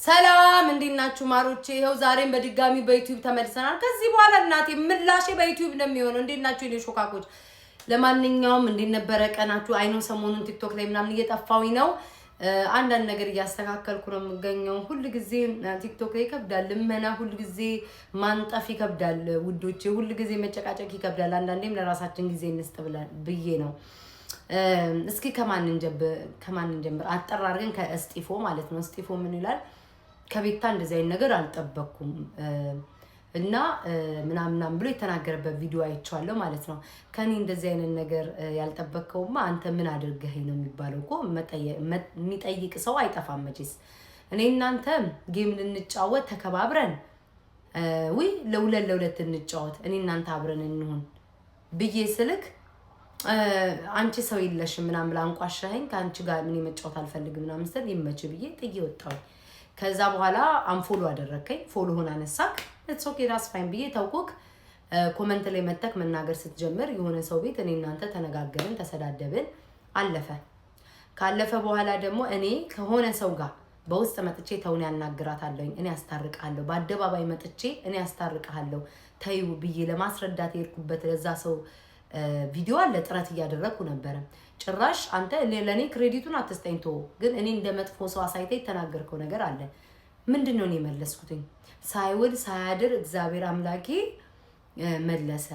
ሰላም እንዲናችሁ ማሮቼ ይሄው ዛሬም በድጋሚ በዩቲዩብ ተመልሰናል። ከዚህ በኋላ እናቴ ምላሼ በዩቲዩብ እንደሚሆነው እንዲናችሁ ይሄ ሾካኮች። ለማንኛውም እንዲነበረ ቀናችሁ አይኖ ሰሞኑን ቲክቶክ ላይ ምናምን እየጠፋውኝ ነው። አንዳንድ ነገር እያስተካከልኩ ነው የምገኘው። ሁሉ ጊዜ ቲክቶክ ላይ ይከብዳል፣ ልመና ሁሉ ጊዜ ማንጠፍ ይከብዳል ውዶቼ፣ ሁሉ ጊዜ መጨቃጨቅ ይከብዳል። አንዳንዴም ለራሳችን ጊዜ እንስጥ ብዬ ነው። እስኪ ከማን እንጀምር? አጠር አድርገን ከእስጢፎ ማለት ነው። እስጢፎ ምን ይላል? ከቤታ እንደዚህ አይነት ነገር አልጠበቅኩም እና ምናምን ብሎ የተናገረበት ቪዲዮ አይቻለሁ ማለት ነው። ከኔ እንደዚህ አይነት ነገር ያልጠበቅከውማ አንተ ምን አድርገኸኝ ነው የሚባለው እኮ። የሚጠይቅ ሰው አይጠፋም መቼስ። እኔ እናንተ ጌም ልንጫወት ተከባብረን ለሁለት እንጫወት፣ እኔ እናንተ አብረን እንሁን ብዬ ስልክ አንቺ ሰው የለሽም ምናምን ብላ አንቋሻኸኝ። ከአንቺ ጋር ምን መጫወት አልፈልግም ምናምን ስል ይመች ብዬ ጥዬ ወጣሁ። ከዛ በኋላ አንፎሎ አደረከኝ፣ ፎሎውን አነሳክ። ኢትስ ኦኬ ዳስ ፋይን ብዬ ተውኩክ። ኮመንት ላይ መተክ መናገር ስትጀምር የሆነ ሰው ቤት እኔ እናንተ ተነጋገርን፣ ተሰዳደብን፣ አለፈ። ካለፈ በኋላ ደግሞ እኔ ከሆነ ሰው ጋር በውስጥ መጥቼ ተውን ያናግራታለሁ፣ እኔ አስታርቃለሁ፣ በአደባባይ መጥቼ እኔ አስታርቃለሁ ተዩ ብዬ ለማስረዳት የሄድኩበት ለዛ ሰው ቪዲዮ አለ። ጥረት እያደረኩ ነበረ። ጭራሽ አንተ ለኔ ክሬዲቱን አትስጠኝ። ግን እኔ እንደ መጥፎ ሰው አሳይተ የተናገርከው ነገር አለ። ምንድነው? እኔ መለስኩትኝ ሳይውል ሳያድር እግዚአብሔር አምላኬ መለሰ።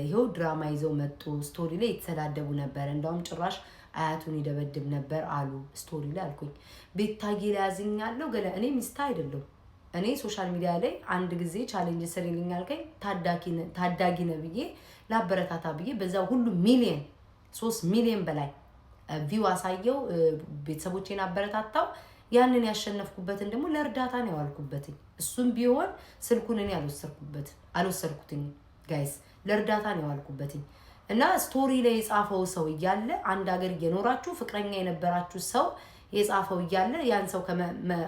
ይሄው ድራማ ይዘው መጡ። ስቶሪ ላይ የተሰዳደቡ ነበር። እንደውም ጭራሽ አያቱን ይደበድብ ነበር አሉ ስቶሪ ላይ አልኩኝ። ቤታዬ ላይ ያዝኛለሁ ገለ እኔ ሚስት አይደለሁ። እኔ ሶሻል ሚዲያ ላይ አንድ ጊዜ ቻሌንጅ ስሪልኝ አልከኝ። ታዳጊ ነው ብዬ ላበረታታ ብዬ በዛ ሁሉ 3 ሚሊዮን በላይ ቪው አሳየው። ቤተሰቦቼን አበረታታው። ያንን ያሸነፍኩበትን ደግሞ ለእርዳታ ነው ያዋልኩበት። እሱም ቢሆን ስልኩን እኔ አልወሰድኩትኝ ጋይስ፣ ለእርዳታ ነው ያዋልኩበት። እና ስቶሪ ላይ የጻፈው ሰው እያለ አንድ ሀገር እየኖራችሁ ፍቅረኛ የነበራችሁ ሰው የጻፈው እያለ ያን ሰው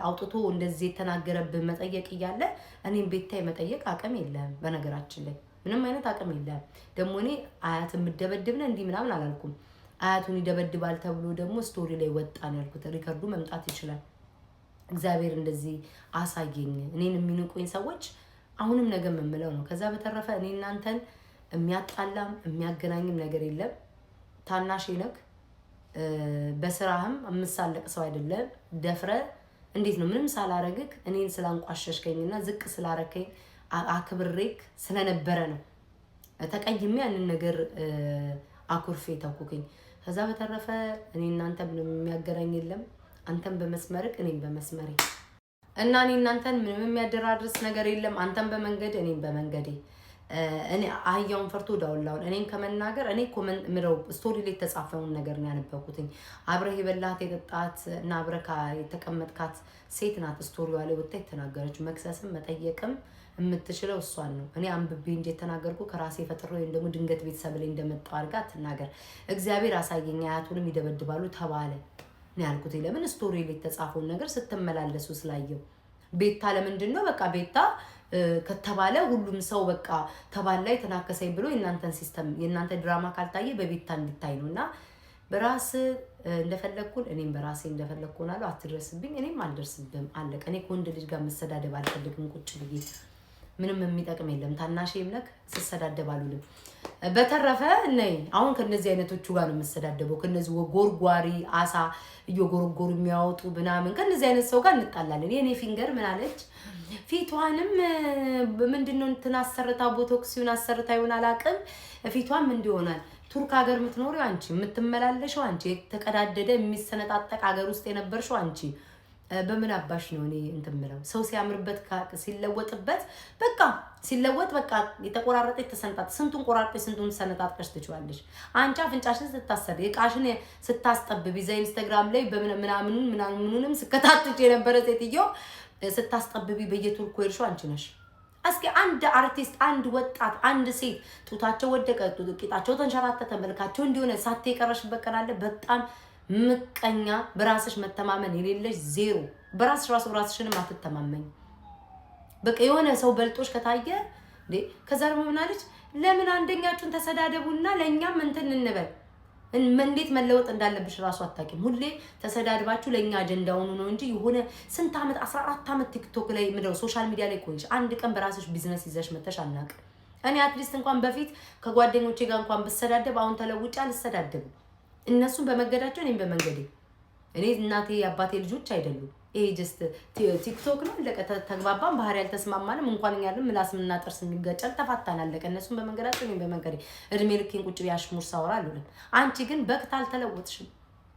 አውጥቶ እንደዚህ የተናገረብህ መጠየቅ እያለ እኔም ቤታ የመጠየቅ አቅም የለም። በነገራችን ላይ ምንም አይነት አቅም የለም። ደግሞ እኔ አያት የምደበድብ ነው እንዲህ ምናምን አላልኩም። አያቱን ይደበድባል ተብሎ ደግሞ ስቶሪ ላይ ወጣ ነው ያልኩት። ሪከርዱ መምጣት ይችላል። እግዚአብሔር እንደዚህ አሳየኝ። እኔን የሚንቁኝ ሰዎች አሁንም ነገ የምለው ነው። ከዛ በተረፈ እኔ እናንተን የሚያጣላም የሚያገናኝም ነገር የለም። ታናሽ ነክ በስራህም የምሳለቅ ሰው አይደለም። ደፍረ እንዴት ነው ምንም ሳላረግክ እኔን ስላንቋሸሽከኝና ዝቅ ስላረከኝ አክብሬክ ስለነበረ ነው ተቀይሜ ያንን ነገር አኩርፌ ተውኩኝ። ከዛ በተረፈ እኔ እናንተ ምንም የሚያገናኝ የለም። አንተም በመስመርክ እኔም በመስመሬ እና እኔ እናንተን ምንም የሚያደራርስ ነገር የለም። አንተም በመንገድ እኔም በመንገዴ። እኔ አህያውን ፈርቶ ዳውላውን እኔን ከመናገር እኔ ኮመንት ምረው ስቶሪ ላይ የተጻፈውን ነገር ነው ያነበብኩትኝ። አብረህ የበላት የጠጣት እና አብረካ የተቀመጥካት ሴት ናት ስቶሪዋ ላይ ወጣ የተናገረችው። መክሰስም መጠየቅም የምትችለው እሷን ነው። እኔ አንብቤ እንጂ የተናገርኩ ከራሴ ፈጥሮ ወይም ደግሞ ድንገት ቤተሰብ ላይ እንደመጣው አድርጋ አትናገር። እግዚአብሔር አሳየኝ። አያቱንም ይደበድባሉ ተባለ ነው ያልኩት። ለምን ስቶሪ ላይ የተጻፈውን ነገር ስትመላለሱ ስላየው። ቤታ ለምንድን ነው በቃ ቤታ ከተባለ ሁሉም ሰው በቃ ተባል ላይ ተናከሰኝ ብሎ የእናንተን ሲስተም የእናንተ ድራማ ካልታየ በቤታ እንድታይ ነውና በራስ እንደፈለኩን እኔም በራሴ እንደፈለኩ ሆናለሁ። አትድረስብኝ፣ እኔም አልደርስብም። አለቀ። እኔ ከወንድ ልጅ ጋር መሰዳደብ አልፈልግም። ቁጭ ብዬ ምንም የሚጠቅም የለም። ታናሼም ነክ ስሰዳደብ አሉልም። በተረፈ ነይ አሁን ከነዚህ አይነቶቹ ጋር ነው የምሰዳደበው። ከነዚህ ጎርጓሪ አሳ እየጎረጎሩ የሚያወጡ ምናምን ከነዚህ አይነት ሰው ጋር እንጣላለን። የኔ ፊንገር ምን አለች? ፊቷንም ምንድነው እንትን አሰርታ ቦቶክሲውን አሰርታ ይሆናል አላውቅም። ፊቷም እንዲሆናል ቱርክ ሀገር የምትኖሪው አንቺ፣ የምትመላለሽው አንቺ፣ የተቀዳደደ የሚሰነጣጠቅ ሀገር ውስጥ የነበርሽው አንቺ። በምን አባሽ ነው እኔ እንትምለው? ሰው ሲያምርበት ሲለወጥበት በቃ ሲለወጥ በቃ የተቆራረጠ የተሰነጣጠ ስንቱን ቆራርጠሽ ስንቱን ሰነጣጥቀሽ ትችዋለሽ። አንቺ አፍንጫሽን ስታሰር የቃሽን ስታስጠብብ ይዘ ኢንስታግራም ላይ ምናምኑንም ስከታተች የነበረ ሴትዮ ስታስጠብቢ በየቱርኩ ሄድሽው አንቺ ነሽ። እስኪ አንድ አርቲስት፣ አንድ ወጣት፣ አንድ ሴት ጡታቸው ወደቀ፣ ቂጣቸው ተንሸራተተ፣ መልካቸው እንዲሆነ ሳቴ የቀረሽበት ቀን አለ። በጣም ምቀኛ፣ በራስሽ መተማመን የሌለሽ ዜሮ። ራስሽንም አትተማመኝ። በቃ የሆነ ሰው በልጦሽ ከታየ ከዛ ደግሞ ምን አለች? ለምን አንደኛችሁን ተሰዳደቡና ለኛም እንትን እንበል እንዴት መለወጥ እንዳለብሽ ራሱ አታውቂም። ሁሌ ተሰዳድባችሁ ለኛ አጀንዳ ሆኖ ነው እንጂ የሆነ ስንት ዓመት 14 ዓመት ቲክቶክ ላይ ምድረው ሶሻል ሚዲያ ላይ ቆይሽ አንድ ቀን በራስሽ ቢዝነስ ይዘሽ መተሽ አናውቅም። እኔ አትሊስት እንኳን በፊት ከጓደኞቼ ጋር እንኳን ብሰዳደብ አሁን ተለውጬ አልሰዳደብም። እነሱም በመገዳቸው እኔም በመንገዴ። እኔ እናቴ አባቴ ልጆች አይደሉም። ይሄ ጀስት ቲክቶክ ነው አለቀ። ተግባባን፣ ባህሪ ያልተስማማንም እንኳን እኛ አይደለም ምላስምና ጥርስ የሚጋጫል ተፋታን አለቀ። እነሱም በመንገዳቸው እኔም በመንገዴ እድሜ ልኬን ቁጭ ቢያሽሙር ሳወራ አሉልን። አንቺ ግን በቅት አልተለወጥሽም።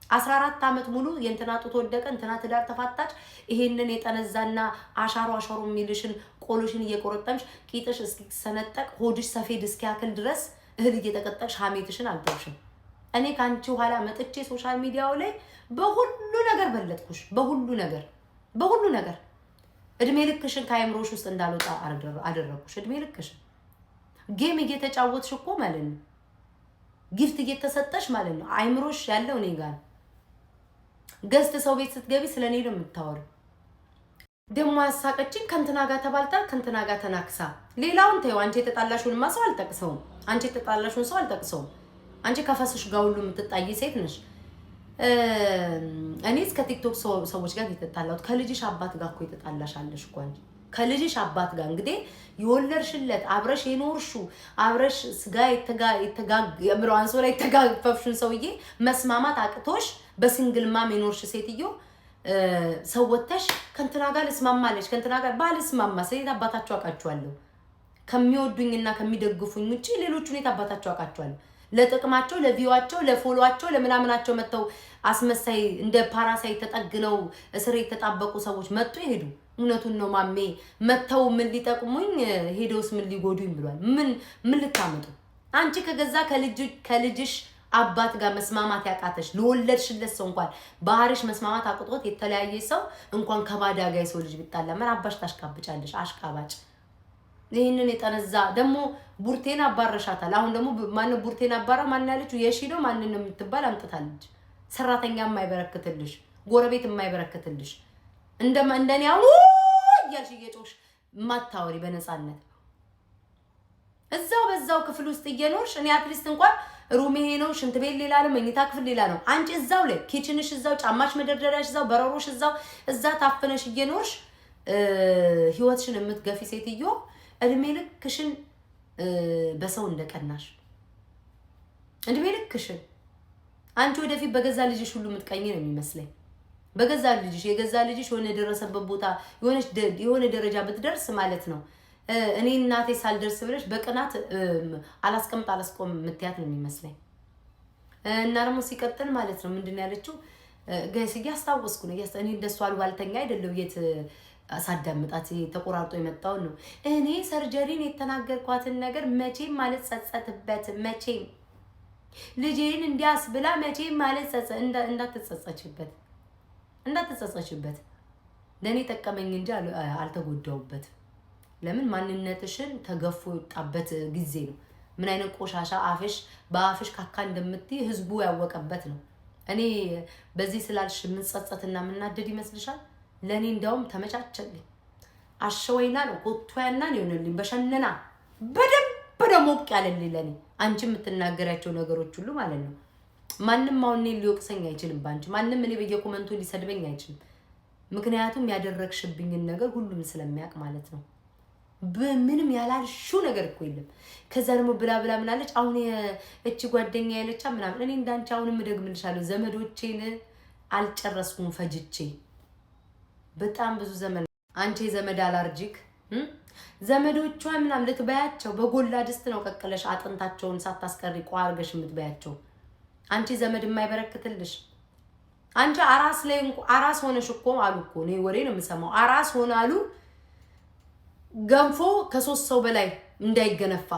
14 ዓመት ሙሉ የእንትና ጡት ወደቀ፣ እንትና ትዳር ተፋታች። ይሄንን የጠነዛና አሻሮ የሚልሽን ቆሎሽን እየቆረጠምሽ ቂጥሽ እስኪሰነጠቅ ሆድሽ ሰፌድ እስኪያክል ድረስ እህል እየተቀጠቅሽ ሀሜትሽን አልተውሽም። እኔ ካንቺ ኋላ መጥቼ ሶሻል ሚዲያው ላይ በሁሉ ነገር በለጥኩሽ። በሁሉ ነገር እድሜ ልክሽን ከአይምሮሽ ውስጥ እንዳልወጣ አደረኩሽ። እድሜ ልክሽን ጌም እየተጫወትሽ እኮ ማለት ነው። ጊፍት እየተሰጠሽ ማለት ነው። አይምሮሽ ያለው እኔ ጋር ገዝት ሰው ቤት ስትገቢ ስለኔ ነው የምታወሪው። ደሞ ያሳቀችኝ ከንትና ጋር ተባልታ ከንትና ጋር ተናክሳ። ሌላውን ተይው። አንቺ የተጣላሽውን ሰው አልጠቅሰውም። አንቺ ከፈስሽ ጋር ሁሉ የምትጣይ ሴት ነሽ። እኔ እስከ ቲክቶክ ሰዎች ጋር የተጣላሁት ከልጅሽ አባት ጋር እኮ የተጣላሻለሽ እኮ አንቺ ከልጅሽ አባት ጋር እንግዲህ የወለድሽለት አብረሽ የኖርሹ አብረሽ ስጋ የምራን ሰው ላይ ተጋፈፍሽን ሰውዬ መስማማት አቅቶሽ በሲንግል ማም የኖርሽ ሴትዮ ሰውተሽ ከንትና ጋር ልስማማለሽ ከንትና ጋር ባልስማማ ስለዚህ አባታቸው አቃቸዋለሁ ከሚወዱኝና ከሚደግፉኝ ውጪ ሌሎቹን የታባታቸው አቃቸዋለሁ ለጥቅማቸው ለቪዋቸው ለፎሎዋቸው ለምናምናቸው መተው አስመሳይ እንደ ፓራሳይት ተጠግነው እስር የተጣበቁ ሰዎች መጡ ይሄዱ። እውነቱን ነው ማሜ መተው ምን ሊጠቅሙኝ ሄዶስ ምን ሊጎዱኝ ብሏል። ምን ልታመጡ አንቺ ከገዛ ከልጅሽ አባት ጋር መስማማት ያቃተሽ ለወለድሽለት ሰው እንኳን ባህርሽ መስማማት አቅቶት የተለያየ ሰው እንኳን ከባዳ ጋር ሰው ልጅ ቢጣላ ምን አባሽ ታሽቃብጫለሽ? አሽቃባጭ። ይሄንን የጠነዛ ደግሞ ቡርቴን አባረሻታል። አሁን ደግሞ ማን ቡርቴን አባራ ማን ያለችው የሺ ነው ማን ነው የምትባል አምጥታለች። ሰራተኛ የማይበረክትልሽ ጎረቤት የማይበረክትልሽ እንደኔ አሁን እያልሽ እየጮሽ ማታወሪ በነፃነት በዛው ክፍል ውስጥ እየኖርሽ እኔ አትሊስት እንኳን ሩሜ ነው ሽንት ቤት ሌላ ነው መኝታ ክፍል ሌላ ነው። አንቺ እዛው ላይ ኪችንሽ እዛው ጫማሽ መደርደሪያሽ እዛው በረሮሽ እዛ ታፍነሽ እየኖርሽ ህይወትሽን የምትገፊ ሴትዮ እድሜ ልክሽን በሰው እንደቀናሽ እድሜ ልክሽን አንቺ ወደፊት በገዛ ልጅሽ ሁሉ የምትቀኝ ነው የሚመስለኝ። በገዛ ልጅሽ የገዛ ልጅሽ ሆነ ደረሰበት ቦታ የሆነ ደረጃ ብትደርስ ማለት ነው እኔ እናቴ ሳልደርስ ብለሽ በቅናት አላስቆም ምትያት ነው የሚመስለኝ። እና ደግሞ ሲቀጥል ማለት ነው ምንድነው ያለችው ጋይስ እያስታወስኩ ነው እኔ እንደሷ አልባልተኛ አይደለም የት አሳዳምጣት ተቆራርጦ የመጣው ነው። እኔ ሰርጀሪን የተናገርኳትን ነገር መቼም ማለት ጸጸትበት መቼም ልጄን እንዲያስ ብላ መቼም ማለት እንዳትጸጸችበት ለኔ ተቀመኝ እንጂ አልተጎዳውበት። ለምን ማንነትሽን ተገፎ የወጣበት ጊዜ ነው። ምን አይነት ቆሻሻ በአፍሽ ካካ እንደምትይ ህዝቡ ያወቀበት ነው። እኔ በዚህ ስላልሽ ምን ጸጸትና ምናደድ ይመስልሻል? ለኔ እንደውም ተመቻቸልኝ። አሸወይና ነው ኮቷያና ነው የሆነልኝ በሸነና በደንብ ሞቅ ያለልኝ ለኔ አንቺ የምትናገራቸው ነገሮች ሁሉ ማለት ነው። ማንንም አሁን እኔ ሊወቅሰኝ አይችልም ባንቺ ማንንም እኔ በየኮመንቱ ሊሰድበኝ አይችልም። ምክንያቱም ያደረግሽብኝን ነገር ሁሉም ስለሚያውቅ ማለት ነው። በምንም ያላልሽው ነገር እኮ የለም። ከዛ ደግሞ ብላ ምናለች አሁን እቺ ጓደኛ ያለቻ ምናምን እኔ እንዳንቺ አሁንም ደግምልሻለሁ ዘመዶቼን አልጨረስኩም ፈጅቼ በጣም ብዙ ዘመን አንቺ ዘመድ አላርጂክ ዘመዶቿ ምናምን ልትበያቸው በጎላ ድስት ነው ቀቅለሽ አጥንታቸውን ሳታስቀሪ ቋርገሽ የምትበያቸው አንቺ ዘመድ የማይበረክትልሽ አንቺ አራስ ሆነሽ እኮ አሉ እኮ ነው ወሬ ነው የምሰማው አራስ ሆነ አሉ ገንፎ ከ3 ሰው በላይ እንዳይገነፋ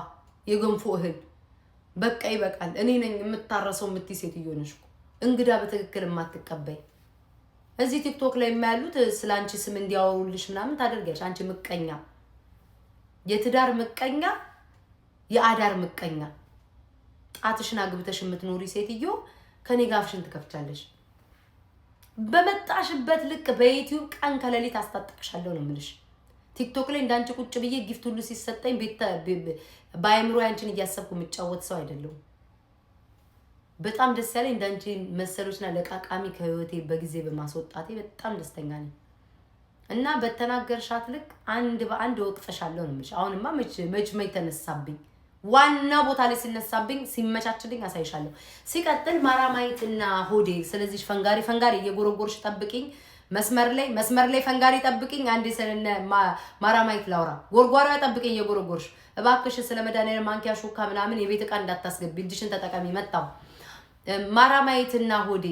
የገንፎ እህል በቃ ይበቃል እኔ ነኝ የምታረሰው የምትይ ሴትዮ ነሽ እኮ እንግዳ በትክክል የማትቀበይ እዚህ ቲክቶክ ላይ የሚያሉት ስላንቺ ስም እንዲያወሩልሽ ምናምን ታደርጋለሽ። አንቺ ምቀኛ የትዳር ምቀኛ የአዳር ምቀኛ ጣትሽና ግብተሽ የምትኖሪ ሴትዮ ከኔ ጋፍሽን ትከፍቻለሽ። በመጣሽበት ልክ በዩቲዩብ ቀን ከሌሊት አስታጥቅሻለሁ ነው የምልሽ። ቲክቶክ ላይ እንዳንቺ ቁጭ ብዬ ጊፍት ሁሉ ሲሰጠኝ ባይምሮ ያንቺን እያሰብኩ የምጫወት ሰው አይደለም። በጣም ደስ ያለኝ እንዳንቺ መሰሎችና ለቃቃሚ ከህይወቴ በጊዜ በማስወጣቴ በጣም ደስተኛ ነኝ። እና በተናገርሻት ልክ አንድ በአንድ ወቅፈሻለሁ ነው የምልሽ። አሁንማ መች ተነሳብኝ፣ ዋና ቦታ ላይ ሲነሳብኝ ሲመቻችልኝ አሳይሻለሁ። ሲቀጥል ማራማይትና ሆዴ፣ ስለዚህ ፈንጋሪ እየጎረጎርሽ ጠብቂኝ። መስመር ላይ ፈንጋሪ ጠብቂኝ። አንዴ ስለነ ማራማይት ላውራ። ጎርጓሪያ ጠብቂኝ እየጎረጎርሽ እባክሽ። ስለ መድኃኒዓለም ማንኪያ ሹካ ምናምን የቤት ዕቃ እንዳታስገቢ፣ እጅሽን ተጠቀሚ። መጣው ማራማይትና ከሆዴ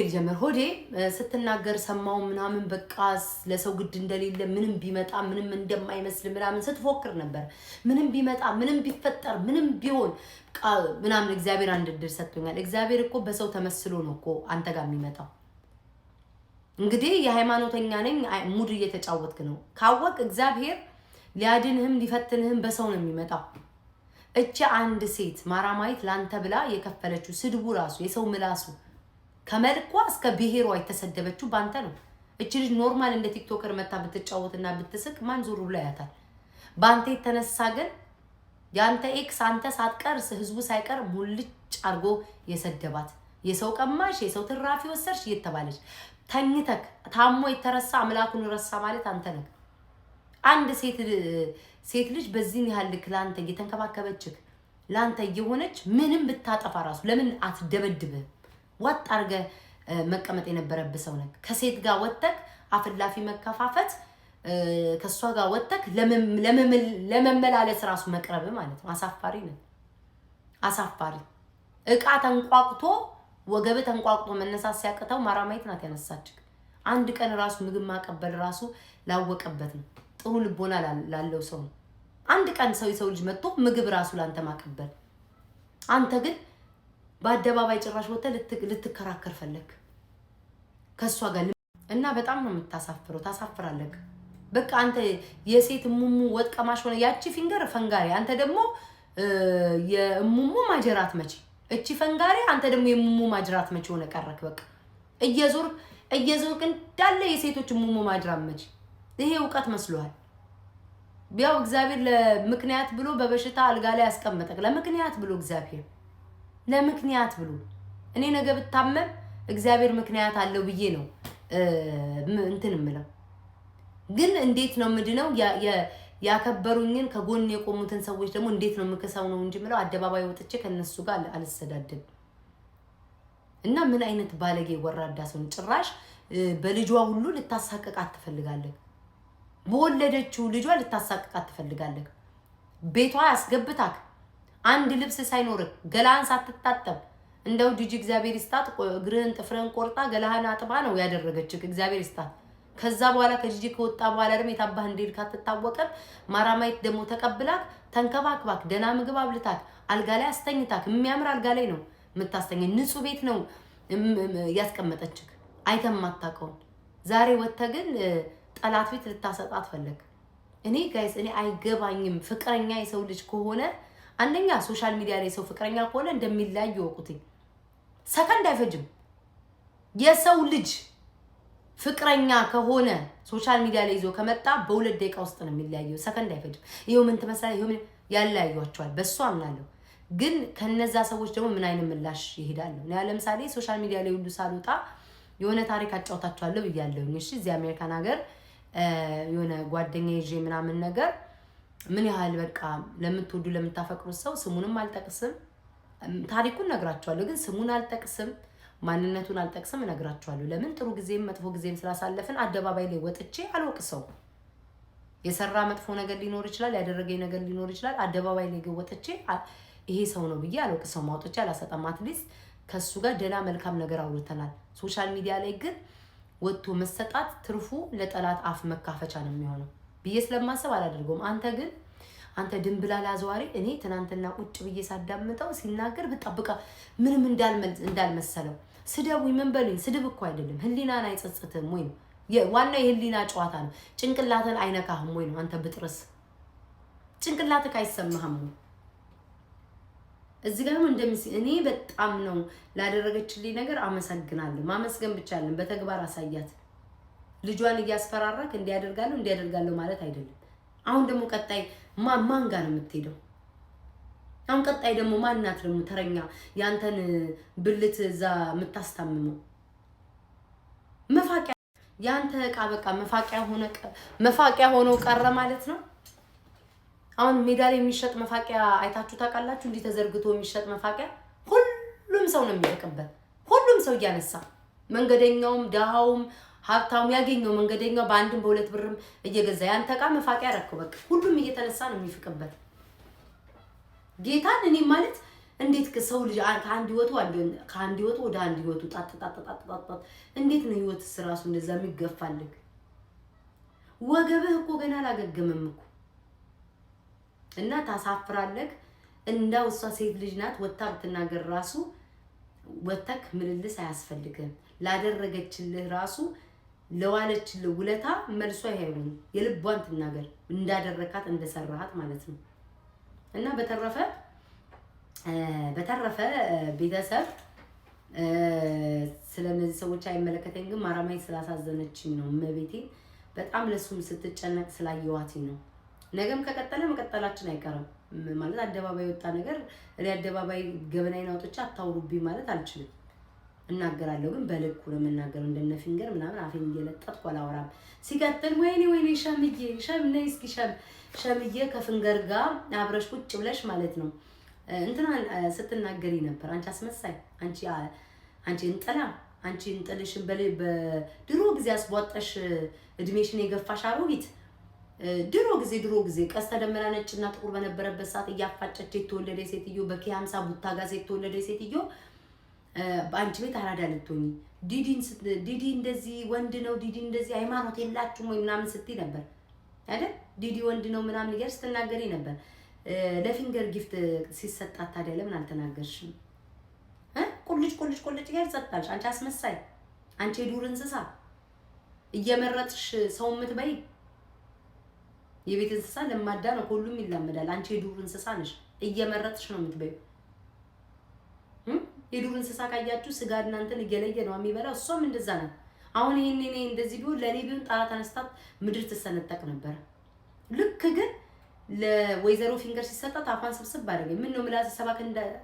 ልጀምር። ሆዴ ስትናገር ሰማው ምናምን በቃ ለሰው ግድ እንደሌለ ምንም ቢመጣ ምንም እንደማይመስል ምናምን ስትፎክር ነበር። ምንም ቢመጣ ምንም ቢፈጠር ምንም ቢሆን ምናምን እግዚአብሔር አንድ እድል ሰጥቶኛል። እግዚአብሔር እኮ በሰው ተመስሎ ነው እኮ አንተ ጋር የሚመጣው። እንግዲህ የሃይማኖተኛ ነኝ ሙድ እየተጫወትክ ነው ካወቅ እግዚአብሔር ሊያድንህም ሊፈትንህም በሰው ነው የሚመጣው። እቺ አንድ ሴት ማራማይት ላንተ ብላ የከፈለችው ስድቡ ራሱ የሰው ምላሱ ከመልኳ እስከ ብሔሯ የተሰደበችው ባንተ ነው። እቺ ልጅ ኖርማል እንደ ቲክቶከር መታ ብትጫወትና ብትስቅ ማን ዞር ብሎ ያያታል? ባንተ የተነሳ ግን ያንተ ኤክስ አንተ ሳትቀርስ ህዝቡ ሳይቀር ሙልጭ አርጎ የሰደባት የሰው ቀማሽ የሰው ትራፊ ወሰርሽ እየተባለች ተኝተክ ታሞ የተረሳ አምላኩን ረሳ ማለት አንተ ነህ። አንድ ሴት ልጅ በዚህ ያህል ልክ ላንተ እየተንከባከበችክ ላንተ እየሆነች ምንም ብታጠፋ ራሱ ለምን አትደበድብህ? ወጥ አርገ መቀመጥ የነበረብህ ሰው ነህ። ከሴት ጋር ወጥተክ አፍላፊ መከፋፈት ከሷ ጋር ወጥተክ ለመመላለስ ራሱ መቅረብ ማለት ነው። አሳፋሪ ነው። አሳፋሪ እቃ ተንቋቅቶ ወገብ ተንቋቅቶ መነሳት ሲያቅተው ማራማይት ናት ያነሳችክ። አንድ ቀን ራሱ ምግብ ማቀበል ራሱ ላወቀበት ነው። ጥሩ ልቦና ላለው ሰው ነው። አንድ ቀን ሰው ልጅ መጥቶ ምግብ ራሱ ላንተ ማቀበል። አንተ ግን በአደባባይ ጭራሽ ወጥተህ ልትከራከር ፈለክ ከሷ ጋር እና በጣም ነው የምታሳፍረው። ታሳፍራለህ። በቃ አንተ የሴት ሙሙ ወጥ ቀማሽ ሆነ። ያቺ ፊንገር ፈንጋሪ፣ አንተ ደግሞ የሙሙ ማጀራት መቼ። እቺ ፈንጋሪ፣ አንተ ደግሞ የሙሙ ማጀራት መቼ ሆነ ቀረክ። በቃ እየዞርክ እንዳለ የሴቶች ሙሙ ማጀራት መቼ። ይሄ ዕውቀት መስሏል። ቢያው እግዚአብሔር ለምክንያት ብሎ በበሽታ አልጋ ላይ ያስቀመጠክ ለምክንያት ብሎ እግዚአብሔር ለምክንያት ብሎ እኔ ነገ ብታመም እግዚአብሔር ምክንያት አለው ብዬ ነው እንትን እምለው። ግን እንዴት ነው ምድነው ያከበሩኝን ከጎን የቆሙትን ሰዎች ደግሞ እንዴት ነው ምከሰው ነው እንጂ ምለው አደባባይ ወጥቼ ከነሱ ጋር አልሰዳደም። እና ምን አይነት ባለጌ ወራዳ ሰው ጭራሽ በልጇ ሁሉ ልታሳቀቃት ትፈልጋለህ። በወለደችው ልጇ ልታሳቀቃት ትፈልጋለህ። ቤቷ ያስገብታክ አንድ ልብስ ሳይኖር ገላህን ሳትታጠብ እንደው ጂጂ እግዚአብሔር ይስጣት እግርህን ጥፍረን ቆርጣ ገላህን አጥባ ነው ያደረገችክ። እግዚአብሔር ይስጣት። ከዛ በኋላ ከጂጂ ከወጣ በኋላ ደግሞ የታባህ እንዴልካ አትታወቅም። ማራማይት ደግሞ ተቀብላክ ተንከባክባክ ደና ምግብ አብልታክ አልጋ ላይ አስተኝታክ የሚያምር አልጋ ላይ ነው የምታስተኝ። ንጹህ ቤት ነው ያስቀመጠችክ አይተም ማታቀውን። ዛሬ ወጥተህ ግን ጠላት ቤት ልታሰጣት ፈለግ። እኔ ጋይስ እኔ አይገባኝም። ፍቅረኛ የሰው ልጅ ከሆነ አንደኛ ሶሻል ሚዲያ ላይ ሰው ፍቅረኛ ከሆነ እንደሚለያይ ወቁትኝ። ሰከንድ አይፈጅም። የሰው ልጅ ፍቅረኛ ከሆነ ሶሻል ሚዲያ ላይ ይዞ ከመጣ በሁለት ደቂቃ ውስጥ ነው የሚለያየው። ሰከንድ አይፈጅም። ይሄው ምን ተመሳሳይ ይሄው ምን ያለያዩዋቸዋል። በሷ አምናለሁ። ግን ከነዛ ሰዎች ደግሞ ምን አይነት ምላሽ ይሄዳሉ? እኔ ለምሳሌ ሶሻል ሚዲያ ላይ ሁሉ ሳልወጣ የሆነ ታሪክ አጫውታችኋለሁ ብያለሁ። እሺ እዚህ አሜሪካን ሀገር የሆነ ጓደኛ ይዤ ምናምን ነገር ምን ያህል በቃ ለምትወዱ ለምታፈቅሩት ሰው ስሙንም አልጠቅስም፣ ታሪኩን ነግራችኋለሁ። ግን ስሙን አልጠቅስም፣ ማንነቱን አልጠቅስም፣ እነግራችኋለሁ። ለምን ጥሩ ጊዜም መጥፎ ጊዜም ስላሳለፍን አደባባይ ላይ ወጥቼ አልወቅሰው። የሰራ መጥፎ ነገር ሊኖር ይችላል፣ ያደረገኝ ነገር ሊኖር ይችላል። አደባባይ ላይ ግን ወጥቼ ይሄ ሰው ነው ብዬ አልወቅሰው፣ ማውጥቼ አላሰጣም። አትሊስት ከሱ ጋር ደና መልካም ነገር አውርተናል። ሶሻል ሚዲያ ላይ ግን ወጥቶ መሰጣት ትርፉ ለጠላት አፍ መካፈቻ ነው የሚሆነው ብዬ ስለማሰብ አላደርገውም። አንተ ድንብላል አዘዋሪ። እኔ ትናንትና ቁጭ ብዬ ሳዳምጠው ሲናገር በጣም ምንም እንዳልመሰለው ስደቡኝ ምን በሉኝ። ስድብ እኮ አይደለም። ህሊናን አይጸጽትም ወይ ነው ዋናው። የህሊና ጨዋታ ነው። ጭንቅላትን አይነካህም ወይ ነው። አንተ ብጥርስ ጭንቅላትህ አይሰማህም ወይ? እዚህ ጋር እኔ በጣም ነው ላደረገችልኝ ነገር አመሰግናለሁ። ማመስገን ብቻ አይደለም፣ በተግባር አሳያት። ልጇን እያስፈራራክ እንዲያደርጋለሁ ማለት አይደለም። አሁን ደግሞ ቀጣይ ማን ጋር ነው የምትሄደው? አሁን ቀጣይ ደግሞ ማናት ደግሞ ተረኛ ያንተን ብልት እዛ የምታስታምመው? መፋቂያ ያንተ ዕቃ በቃ መፋቂያ ሆኖ ቀረ ማለት ነው። አሁን ሜዳ ላይ የሚሸጥ መፋቂያ አይታችሁ ታውቃላችሁ? እንዲህ ተዘርግቶ የሚሸጥ መፋቂያ ሁሉም ሰው ነው የሚያውቅበት። ሁሉም ሰው እያነሳ መንገደኛውም ደሃውም ሀብታሙ ያገኘው መንገደኛው በአንድም በሁለት ብርም እየገዛ ያንተ ዕቃ መፋቂያ ረከው በቃ ሁሉም እየተነሳ ነው የሚፍቅበት። ጌታን እኔ ማለት እንዴት ከሰው ልጅ ከአንድ ህይወቱ ወደ አንድ ህይወቱ ጣጣጣጣጣጣ እንዴት ነው ህይወትስ ራሱ እንደዛ የሚገፋልክ? ወገብህ እኮ ገና አላገገመም እኮ እና ታሳፍራለህ። እንዳው እሷ ሴት ልጅ ናት ወጣ ብትናገር ራሱ ወተክ ምልልስ አያስፈልግም። ላደረገችልህ ራሱ ለዋለችልህ ውለታ መልሷ አይሆንም። የልቧን ትናገር እንዳደረካት እንደሰራሃት ማለት ነው። እና በተረፈ ቤተሰብ ስለነዚህ ሰዎች አይመለከተኝም። ማራማይ ስላሳዘነችኝ ነው መቤቴ በጣም ለሱም ስትጨነቅ ስላየዋት ነው። ነገም ከቀጠለ መቀጠላችን አይቀርም ማለት አደባባይ ወጣ ነገር እኔ አደባባይ ገበናዬን አውጥቼ አታውሩብኝ ማለት አልችልም። እናገራለሁ ግን በልኩ ነው የምናገረው። እንደነ ፊንገር ምናምን አፌን እየለጠጥኩ አላወራም። ሲቀጥል ወይኔ ሸምዬ ከፍንገር ጋር አብረሽ ቁጭ ብለሽ ማለት ነው እንትና ስትናገሪ ነበር። አንቺ አስመሳይ፣ አንቺ እንጥላ፣ አንቺ እንጥልሽን በድሮ ጊዜ አስቧጠሽ እድሜሽን የገፋሽ አሮጊት ድሮ ጊዜ ቀስተ ደመና ነጭና ጥቁር በነበረበት ሰዓት እያፋጨች የተወለደ ሴትዮ በኪ50 ቡታ ጋር የተወለደ ሴትዮ በአንቺ ቤት አራዳ ልትሆኚ ዲዲ እንደዚህ ወንድ ነው፣ ዲዲ እንደዚህ ሃይማኖት የላችሁም ወይ ምናምን ስትይ ነበር አይደል? ዲዲ ወንድ ነው ምናምን እያልሽ ስትናገሪ ነበር። ለፊንገር ጊፍት ሲሰጣት ታዲያ ለምን አልተናገርሽም? ቁልጭ እያልሽ ሰጣልሽ። አንቺ አስመሳይ፣ አንቺ የዱር እንስሳ እየመረጥሽ ሰው የምትበይ የቤት እንስሳ ለማዳ ነው፣ ሁሉም ይላመዳል። አንቺ የዱር እንስሳ ነሽ፣ እየመረጥሽ ነው የምትበዩ። የዱር እንስሳ ካያችሁ ስጋ እናንተን እየለየ ነው የሚበላው። እሷም እንደዛ ናት። አሁን ይሄኔ እንደዚህ ቢሆን ለኔ ቢሆን ጣራ ተነስታት ምድር ትሰነጠቅ ነበር። ልክ ግን ለወይዘሮ ፊንገር ሲሰጣት አፋን ስብስብ አደረገኝ። ምን ነው ምላስ ሰባ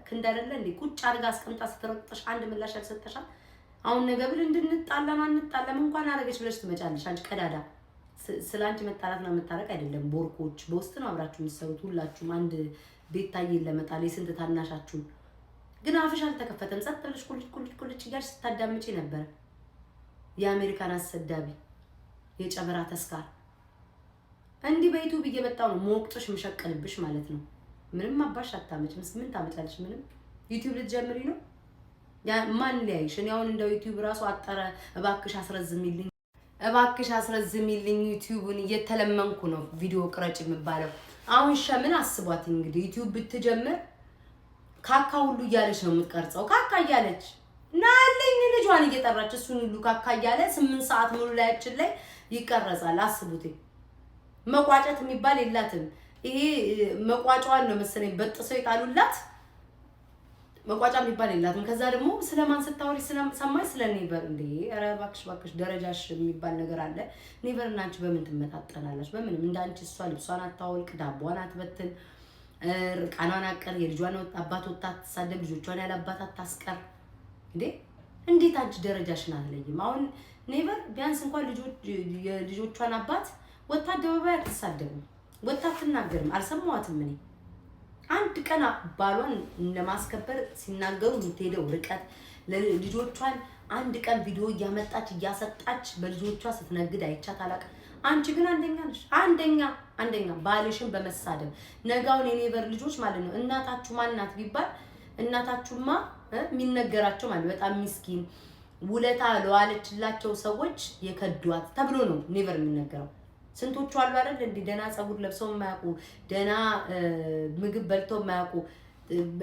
ክንዳደለ እንዴ ቁጭ አድርጋ አስቀምጣ ስትረጥሽ አንድ ምላሽ አልሰጠሻል። አሁን ነገ ብል እንድንጣላም አንጣላም እንኳን አረገች ብለሽ ትመጫለሽ። አንቺ ቀዳዳ ስላንቺ መጣላት ነው መታረቅ አይደለም። ቦርኮች በውስጥ ነው አብራችሁ የምትሰሩት ሁላችሁም አንድ ቤት ታየን ለመጣል የስንት ታናሻችሁ ግን አፍሽ አልተከፈተም። ጸጥ ብለሽ ቁልጭ እያልሽ ስታዳምጪ ነበር። የአሜሪካን አሰዳቢ የጨበራ ተስካር እንዲህ በዩቲዩብ እየመጣው ነው ሞቅጥሽ ምሸቀልብሽ ማለት ነው። ምንም አባሽ አታመጭም። ምን ታመጫለሽ? ምንም ዩቲዩብ ልትጀምሪ ነው? ያ ማን ሊያይሽ? እኔ አሁን እንደው ዩቲዩብ ራሱ አጠረ እባክሽ አስረዝሚልኝ ዩቲዩብን እየተለመንኩ ነው ቪዲዮ ቅረጭ የሚባለው። አሁን ሸምን አስቧት እንግዲህ ዩቲዩብ ብትጀምር ካካ ሁሉ እያለች ነው የምትቀርጸው። ካካ እያለች ናለኝ ልጇን እየጠራች እሱን ሁሉ ካካ እያለ 8 ሰዓት ሙሉ ላያችን ላይ ይቀረጻል። አስቡት። መቋጨት የሚባል የላትም። ይሄ መቋጫዋን ነው መሰለኝ በጥሰው ይጣሉላት። መቋጫ የሚባል የላትም። ከዛ ደግሞ ስለማን ስታወሪ ሰማይ ስለኔቨር እንዴ? ኧረ እባክሽ ደረጃሽ የሚባል ነገር አለ። ኔቨር እና አንቺ በምን ትመጣጠናላችሁ? በምንም እንዳንቺ እሷ ልብሷን አታወልቅ፣ ዳቧን አትበትን፣ ቃናን አቀር፣ የልጇን አባት ወጣ አትሳደብ፣ ልጆቿን ያለ አባት አታስቀር። እንዴ እንዴት አንቺ ደረጃሽን አትለይም? አሁን ኔቨር ቢያንስ እንኳን የልጆቿን አባት ወጣ አደባባይ አትሳደብም፣ ወጣ አትናገርም። አልሰማዋትም እኔ አንድ ቀን ባሏን ለማስከበር ሲናገሩ የምትሄደው ርቀት ልጆቿን አንድ ቀን ቪዲዮ እያመጣች እያሰጣች በልጆቿ ስትነግድ አይቻት አላውቅም። አንቺ ግን አንደኛ ነሽ። አንደኛ ባልሽን በመሳደብ ነጋውን የኔቨር ልጆች ማለት ነው። እናታችሁ ማናት ቢባል እናታችሁማ የሚነገራቸው ማለት በጣም ምስኪን ውለታ ለዋለችላቸው ሰዎች የከዷት ተብሎ ነው ኔቨር የሚነገረው። ስንቶቹ አሉ አይደል እንዴ ደና ጸጉር ለብሰው የማያውቁ ደና ምግብ በልተው የማያውቁ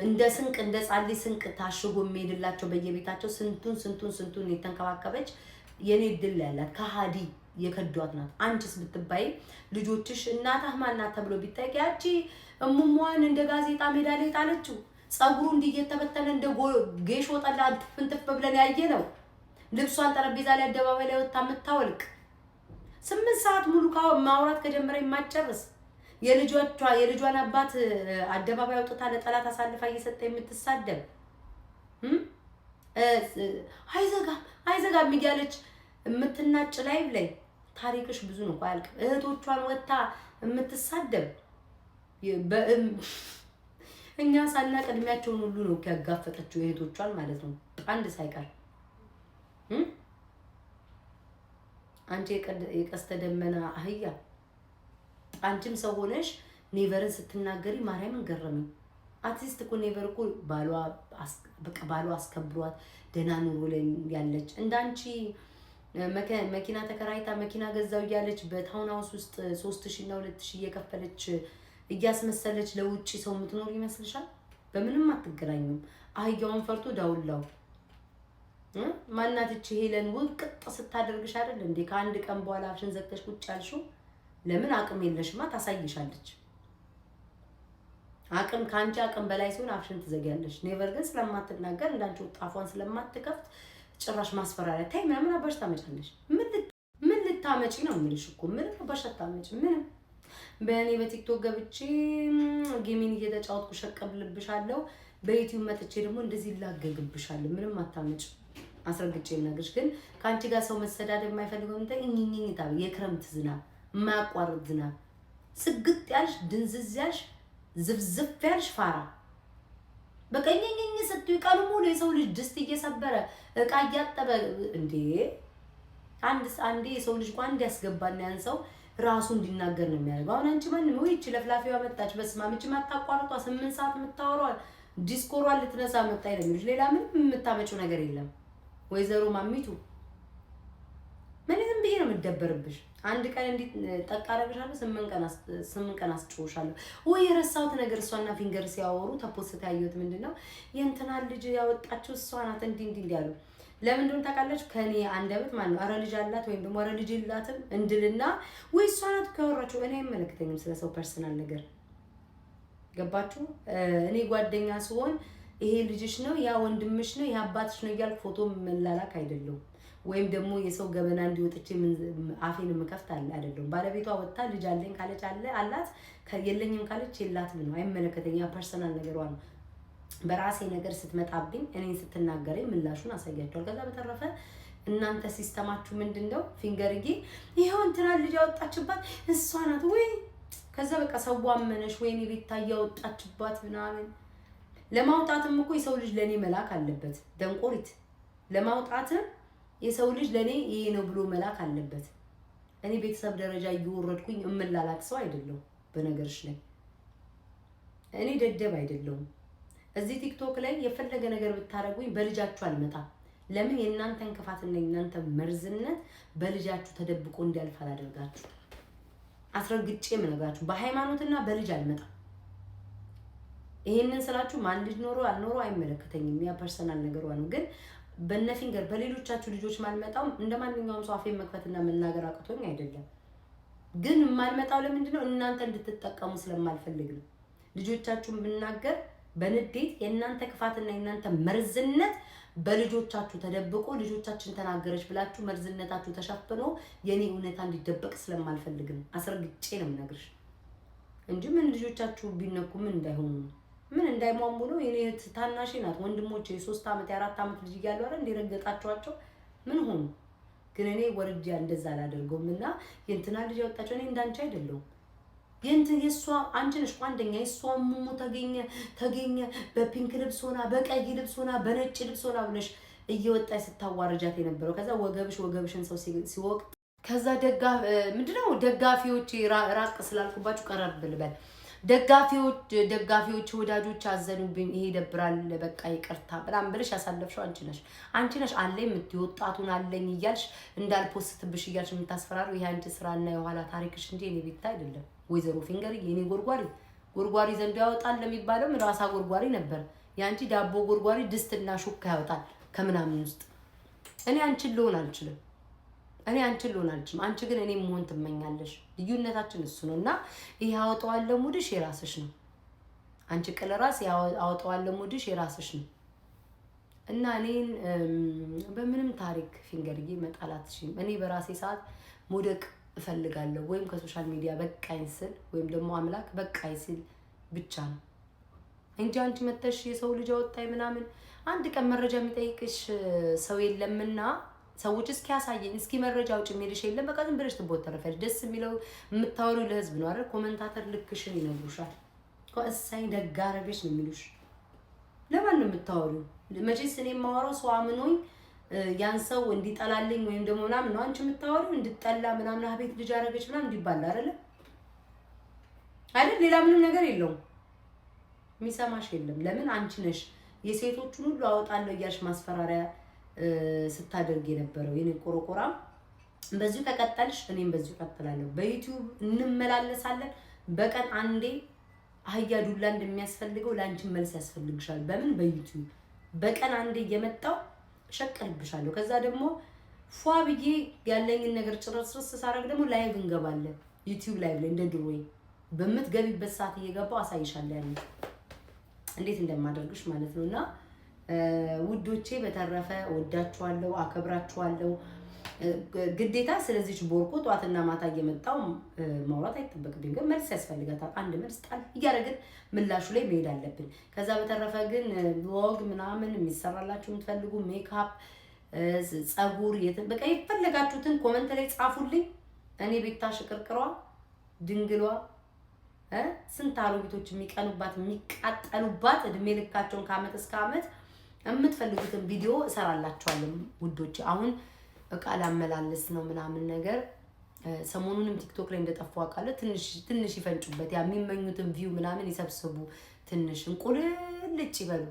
እንደ ስንቅ እንደ ጻሊ ስንቅ ታሽጎ የሚሄድላቸው በየቤታቸው ስንቱን የተንከባከበች የኔ ድል ያላት ከሃዲ የከዷት ናት። አንቺስ ብትባይ ልጆችሽ እናታህ ማናት ተብሎ ቢጠይቅ ያቺ እሙሟን እንደ ጋዜጣ ሜዳ ላይ ጣለችው ጸጉሩ እንዲየተበተነ እንደ ጌሾ ጠላ ፍንጥፍ ብለን ያየ ነው። ልብሷን ጠረጴዛ ላይ አደባባይ ላይ ወጣ የምታወልቅ 8 ሰዓት ሙሉ ማውራት ከጀመረ የማጨርስ የልጇን አባት አደባባይ አውጥታ ለጠላት አሳልፋ እየሰጠ የምትሳደብ አይዘጋም እያለች የምትናጭ ላይ ታሪክሽ ብዙ ነው አያልቅም። እህቶቿን ወጣ የምትሳደብ እኛ ሳናቅ እድሜያቸውን ሁሉ ነው ያጋፈጠችው እህቶቿን ማለት ነው አንድ ሳይቀር። አንቺ የቀስተ ደመና አህያ አንቺም ሰው ሆነሽ ኔቨርን ስትናገሪ ማርያምን ገረመኝ። አርቲስት እኮ ኔቨር እኮ ባሏ አስከብሯት ደህና ኑሮ ላይ ያለች እንዳንቺ መኪና ተከራይታ መኪና ገዛው እያለች በታውን ሃውስ ውስጥ 3000 እና 2000 እየከፈለች እያስመሰለች ለውጪ ሰው የምትኖር ይመስልሻል? በምንም አትገናኙም። አህያውን ፈርቶ ዳውላው ማናትች ሄለን ውቅጥ ስታደርግሽ አይደል እንዴ? ከአንድ ቀን በኋላ አፍሽን ዘግተሽ ቁጭ ያልሽው ለምን? አቅም የለሽማ፣ ታሳይሻለች። አቅም ካንቺ አቅም በላይ ሲሆን አፍሽን ትዘጊያለሽ። ኔቨር ግን ስለማትናገር እንዳንቺ ወጣፏን ስለማትከፍት ጭራሽ ማስፈራሪያ ታይ ምናምን አባሽ ታመጫለሽ። ምን ልታመጪ ነው የምልሽ እኮ ምን አባሽ ታመጪ? ምንም በእኔ በቲክቶክ ገብቼ ጌሚን እየተጫወትኩ ሸቀብልብሻለሁ፣ በዩቲዩብ መጥቼ ደግሞ እንደዚህ ላገግብሻለሁ። ምንም አታመጪ አስረግጬ ነገርሽ። ግን ካንቺ ጋር ሰው መሰዳደብ የማይፈልገው እንተ እኝኝኝ ታብ የክረምት ዝናብ የማያቋርጥ ዝናብ ስግጥ ያልሽ ድንዝዝ ያልሽ ዝፍዝፍ ያልሽ ፋራ በቀኝኝኝ ስትይ ቀኑ ሙሉ የሰው ልጅ ድስት እየሰበረ እቃ እያጠበ እንዴ አንዴ የሰው ልጅ ቋንዴ ያስገባና ያን ሰው ራሱ እንዲናገር ነው የሚያደርገው። አሁን አንቺ ማንም ወይ እቺ ለፍላፊዋ መጣች በስማም እቺ ማታቋርጧ 8 ሰዓት የምታወራው ዲስኮሯን ልትነሳ መጣ ይለምልሽ። ሌላ ምንም የምታመጪው ነገር የለም። ወይዘሮ ማሚቱ ምንም ብዬ ነው የምደበርብሽ። አንድ ቀን እንዴት ጠቃረብሻለሁ 8 ቀን አስጮሻለሁ። ወይ የረሳሁት ነገር እሷና ፊንገር ሲያወሩ ተፖስት ያየሁት ምንድነው የእንትና ልጅ ያወጣችው እሷ ናት እንዲህ ያሉ ለምን እንደሆነ ታውቃላችሁ? ከኔ አንደበት ማለት ነው። አረ ልጅ አላት ወይም ደግሞ አረ ልጅ የላትም እንድልና ወይ እሷ ናት ካወራችሁ እኔ አይመለከተኝም ስለሰው ፐርሰናል ነገር ገባችሁ? እኔ ጓደኛ ስሆን ይሄ ልጅሽ ነው ያ ወንድምሽ ነው ያ አባትሽ ነው እያልኩ ፎቶ መላላክ አይደለም። ወይም ደግሞ የሰው ገበና እንዲወጥቼ አፌን መከፍት አይደለም። ባለቤቷ ወጣ ልጅ አለኝ ካለች አላት የለኝም ካለች የላትም ነው። አይመለከተኛ ፐርሰናል ነገሯ ነው። በራሴ ነገር ስትመጣብኝ እኔን ስትናገረኝ ምላሹን አሳያቸዋል። ከዛ በተረፈ እናንተ ሲስተማችሁ ምንድነው? ፊንገርጌ ይሄው እንትና ልጅ ያወጣችባት እሷ ናት ወይ ከዛ በቃ ሰው አመነሽ ወይኔ ቤታ ያወጣችባት ምናምን። ለማውጣትም እኮ የሰው ልጅ ለኔ መላክ አለበት። ደንቆሪት ለማውጣትም የሰው ልጅ ለኔ ይሄ ነው ብሎ መላክ አለበት። እኔ ቤተሰብ ደረጃ እየወረድኩኝ እምላላክ ሰው አይደለም። በነገርሽ ላይ እኔ ደደብ አይደለሁም። እዚህ ቲክቶክ ላይ የፈለገ ነገር ብታረጉኝ በልጃችሁ አልመጣም። ለምን? የእናንተን ክፋትና የእናንተ መርዝነት በልጃችሁ ተደብቆ እንዲያልፍ አላደርጋችሁ። አስረግጬ ምነግራችሁ በሃይማኖትና በልጅ አልመጣም። ይሄንን ስላችሁ ማን ልጅ ኖሮ አልኖሮ አይመለከተኝም። ያ ፐርሰናል ነገር ነው። ግን በነፊንገር በሌሎቻችሁ ልጆች ማልመጣው እንደማንኛውም ሰው አፌን መክፈትና መናገር አቅቶኝ አይደለም። ግን ማልመጣው ለምንድነው? እናንተ እንድትጠቀሙ ስለማልፈልግ ነው። ልጆቻችሁን ብናገር በንዴት የእናንተ ክፋትና የእናንተ መርዝነት በልጆቻችሁ ተደብቆ ልጆቻችን ተናገረች ብላችሁ መርዝነታችሁ ተሸፍኖ የኔ እውነታ እንዲደበቅ ስለማልፈልግ ነው። አስረግጬ ነው የምነግርሽ እንጂ ምን ልጆቻችሁ ቢነኩ ምን እንዳይሆኑ ምን እንዳይሟሙ ነው። የኔ ታናሽ ናት። ወንድሞቼ የ3 ዓመት የ4 ዓመት ልጅ እያሉ አይደል እንደረገጣቸዋቸው ምን ሆኑ። ግን እኔ ወርጃ እንደዛ አላደርገውም። እና የእንትና ልጅ ያወጣቸው እኔ እንዳንቺ አይደለሁም። የሷ አንቺ ነሽ ቋንደኛ። የሷ ሙሙ ተገኘ በፒንክ ልብስ ሆና በቀይ ልብስ ሆና በነጭ ልብስ ሆና ብለሽ እየወጣች ስታዋርጃት የነበረው። ከዛ ወገብሽን ሰው ሲወቅ ከዛ ምንድነው ደጋፊዎች ራቅ ስላልኩባችሁ ቀረብ ልበል። ደጋፊዎች ወዳጆች አዘኑብኝ። ይሄ ይደብራል በቃ ይቅርታ በጣም ብለሽ ያሳለፍሽው አንቺ ነሽ አለኝ የምትወጣቱን አለኝ እያልሽ እንዳልፖስትብሽ እያልሽ የምታስፈራሩ። ይሄ አንቺ ስራና የኋላ ታሪክሽ እንጂ እኔ ቤታ አይደለም። ወይዘሮ ፊንገር የኔ ጎርጓሪ ዘንዶ ያወጣል ለሚባለው ራሳ ጎርጓሪ ነበር። ያንቺ ዳቦ ጎርጓሪ ድስትና ሹካ ያወጣል ከምናምን ውስጥ። እኔ አንቺን ልሆን አልችልም። አንቺ ግን እኔ መሆን ትመኛለሽ። ልዩነታችን እሱ ነውና ይሄ አወጣዋለሁ ሙድሽ የራስሽ ነው። አንቺ ቀለራስ አወጣዋለሁ ሙድሽ የራስሽ ነው። እና እኔን በምንም ታሪክ ፊንገርዬ መጣላትሽ እኔ በራሴ ሰዓት ሞደቅ እፈልጋለሁ ወይም ከሶሻል ሚዲያ በቃኝ ስል ወይም ደግሞ አምላክ በቃኝ ሲል ብቻ ነው እንጂ አንቺ መተሽ የሰው ልጅ አወጣኝ ምናምን አንድ ቀን መረጃ የሚጠይቅሽ ሰው የለምና ሰዎች እስኪ ያሳየኝ እስኪ መረጃ አውጪ የሚልሽ የለም። በቃ ዝም ብለሽ ትቦተረፈሽ። ደስ የሚለው የምታወሪው ለህዝብ ነው አይደል? ኮሜንታተር ልክሽን ይነግሩሻል። እሳይ ደግ አደረገሽ ነው የሚሉሽ። ለማን ነው የምታወሪው? መቼስ እኔ የማወራው ሰው አምኖኝ ያን ሰው እንዲጠላልኝ ወይም ደግሞ ምናምን ነው። አንቺ የምታወሪው እንድጠላ ምናምን አቤት ልጅ አደረገች ምናምን እንዲባል አይደለ አይደል? ሌላ ምንም ነገር የለውም። የሚሰማሽ የለም። ለምን አንቺ ነሽ የሴቶቹን ሁሉ አወጣለሁ እያልሽ ማስፈራሪያ ስታደርግ የነበረው። የኔ ቆረቆራም በዚሁ ከቀጠልሽ እኔም በዚሁ ቀጥላለሁ። በዩቲዩብ እንመላለሳለን። በቀን አንዴ አህያ ዱላ እንደሚያስፈልገው ለአንቺ መልስ ያስፈልግሻል። በምን በዩቲዩብ በቀን አንዴ እየመጣው ሸቀልብሻለሁ። ከዛ ደግሞ ፏ ብዬ ያለኝን ነገር ጭረስርስ ሳረግ ደግሞ ላይቭ እንገባለን። ዩቲዩብ ላይቭ ላይ እንደ ድሮይ በምትገቢበት ሰዓት እየገባው አሳይሻለሁ ያለ እንዴት እንደማደርግሽ ማለት ነውና ውዶቼ በተረፈ ወዳችኋለሁ፣ አከብራችኋለሁ። ግዴታ ስለዚህ ቦርቆ ጧትና ማታ እየመጣው ማውራት አይጠበቅብኝ፣ ግን መልስ ያስፈልጋታል። አንድ መልስ ጣል እያደረግን ምላሹ ላይ መሄድ አለብን። ከዛ በተረፈ ግን ብሎግ ምናምን የሚሰራላችሁ የምትፈልጉ ሜካፕ፣ ጸጉር፣ በቃ የፈለጋችሁትን ኮመንት ላይ ጻፉልኝ። እኔ ቤታ ሽቅርቅሯ ድንግሏ ስንት አሮጊቶች የሚቀኑባት የሚቃጠሉባት እድሜ ልካቸውን ከአመት እስከ አመት የምትፈልጉትን ቪዲዮ እሰራላችኋለሁ ውዶች። አሁን እቃ ላመላለስ ነው ምናምን ነገር ሰሞኑንም ቲክቶክ ላይ እንደጠፋ አውቃለሁ። ትንሽ ይፈንጩበት፣ ያ የሚመኙትን ቪው ምናምን ይሰብስቡ፣ ትንሽ እንቁልልጭ ይበሉ።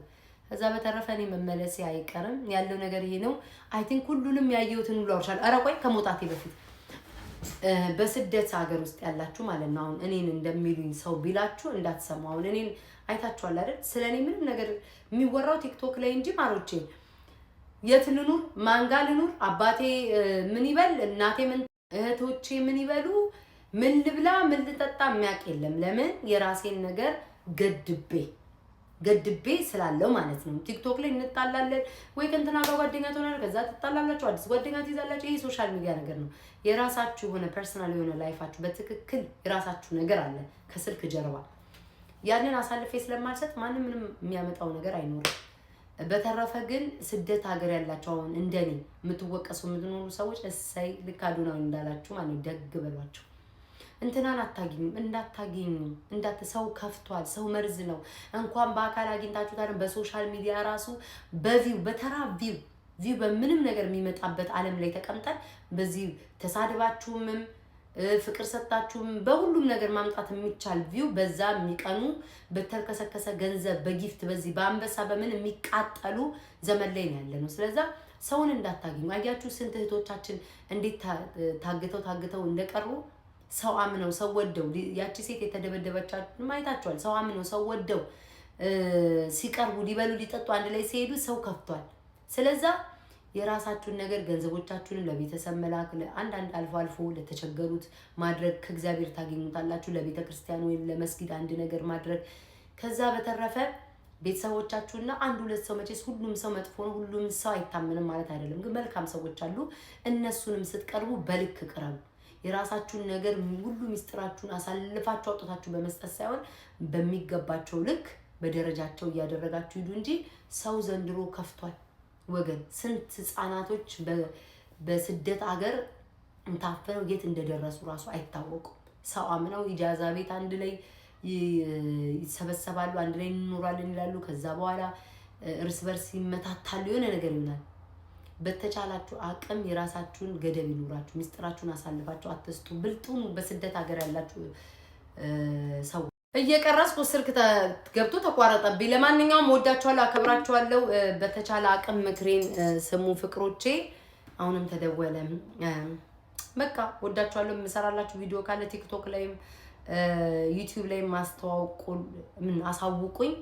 ከዛ በተረፈ እኔ መመለሴ አይቀርም። ያለው ነገር ይሄ ነው። አይ ቲንክ ሁሉንም ያየሁትን ሁሉ አውርሻለሁ። ኧረ ቆይ ከመውጣቴ በፊት በስደት ሀገር ውስጥ ያላችሁ ማለት ነው አሁን እኔን እንደሚሉኝ ሰው ቢላችሁ እንዳትሰሙ። አሁን እኔን አይታችኋል አይደል? ስለኔ ምንም ነገር የሚወራው ቲክቶክ ላይ እንጂ ማሮቼ የት ልኑር፣ ማንጋ ልኑር፣ አባቴ ምን ይበል፣ እናቴ ምን፣ እህቶቼ ምን ይበሉ፣ ምን ልብላ፣ ምን ልጠጣ የሚያውቅ የለም። ለምን የራሴን ነገር ገድቤ ስላለው ማለት ነው። ቲክቶክ ላይ እንጣላለን ወይ ከእንትና ጋር ጓደኛ ትሆናለህ፣ ከዛ ትጣላላችሁ፣ አዲስ ጓደኛ ትይዛላችሁ። ይሄ ሶሻል ሚዲያ ነገር ነው። የራሳችሁ የሆነ ፐርሰናል የሆነ ላይፋችሁ በትክክል የራሳችሁ ነገር አለ ከስልክ ጀርባ። ያንን አሳልፌ ስለማልሰጥ ማንም ምንም የሚያመጣው ነገር አይኖርም። በተረፈ ግን ስደት ሀገር ያላችሁ አሁን እንደኔ የምትወቀሱ የምትኖሩ ሰዎች እሰይ ልክ አዶናዊ እንዳላችሁ ማለት ደግ በሏቸው። እንትናን አታገኙም እንዳት ሰው ከፍቷል። ሰው መርዝ ነው። እንኳን በአካል አግኝታችሁ ታዲያ በሶሻል ሚዲያ ራሱ በቪው በተራ ቪው በምንም ነገር የሚመጣበት ዓለም ላይ ተቀምጠን በዚህ ተሳድባችሁም ፍቅር ሰጣችሁም በሁሉም ነገር ማምጣት የሚቻል ቪው በዛ የሚቀኑ በተርከሰከሰ ገንዘብ በጊፍት በዚህ በአንበሳ በምን የሚቃጠሉ ዘመን ላይ ነው ያለነው። ስለዛ ሰውን እንዳታገኙ። አያችሁ ስንት እህቶቻችን እንዴት ታግተው እንደቀሩ ሰው አምነው ሰው ወደው ያቺ ሴት የተደበደበቻችሁ ማየታችኋል። ሰው አምነው ሰው ወደው ሲቀርቡ ሊበሉ ሊጠጡ አንድ ላይ ሲሄዱ ሰው ከፍቷል። ስለዛ የራሳችሁን ነገር ገንዘቦቻችሁን ለቤተሰብ መላክ፣ አንዳንድ አልፎ ለተቸገሩት ማድረግ ከእግዚአብሔር ታገኙታላችሁ። ለቤተ ክርስቲያን ወይም ለመስጊድ አንድ ነገር ማድረግ። ከዛ በተረፈ ቤተሰቦቻችሁና አንድ ሁለት ሰው መቼስ ሁሉም ሰው መጥፎ ነው፣ ሁሉም ሰው አይታመንም ማለት አይደለም። ግን መልካም ሰዎች አሉ። እነሱንም ስትቀርቡ በልክ ቅረቡ። የራሳችሁን ነገር ሁሉ ሚስጥራችሁን አሳልፋችሁ አውጥታችሁ በመስጠት ሳይሆን በሚገባቸው ልክ በደረጃቸው እያደረጋችሁ ሂዱ እንጂ ሰው ዘንድሮ ከፍቷል ወገን። ስንት ህፃናቶች በስደት ሀገር ታፈነው የት እንደደረሱ ራሱ አይታወቁም። ሰው አምነው ኢጃዛ ቤት አንድ ላይ ይሰበሰባሉ፣ አንድ ላይ እንኖራለን ይላሉ። ከዛ በኋላ እርስ በርስ ይመታታሉ፣ የሆነ ነገር ይሆናል። በተቻላችሁ አቅም የራሳችሁን ገደብ ይኖራችሁ፣ ሚስጥራችሁን አሳልፋችሁ አትስጡ። ብልጡን በስደት ሀገር ያላችሁ ሰው እየቀረስኩ ስልክ ገብቶ ተቋረጠብኝ። ለማንኛውም ወዳችኋለሁ፣ አከብራችኋለሁ። በተቻለ አቅም ምክሬን ስሙ ፍቅሮቼ። አሁንም ተደወለ። በቃ ወዳችኋለሁ። የምሰራላችሁ ቪዲዮ ካለ ቲክቶክ ላይም ዩቲዩብ ላይም አሳውቁኝ።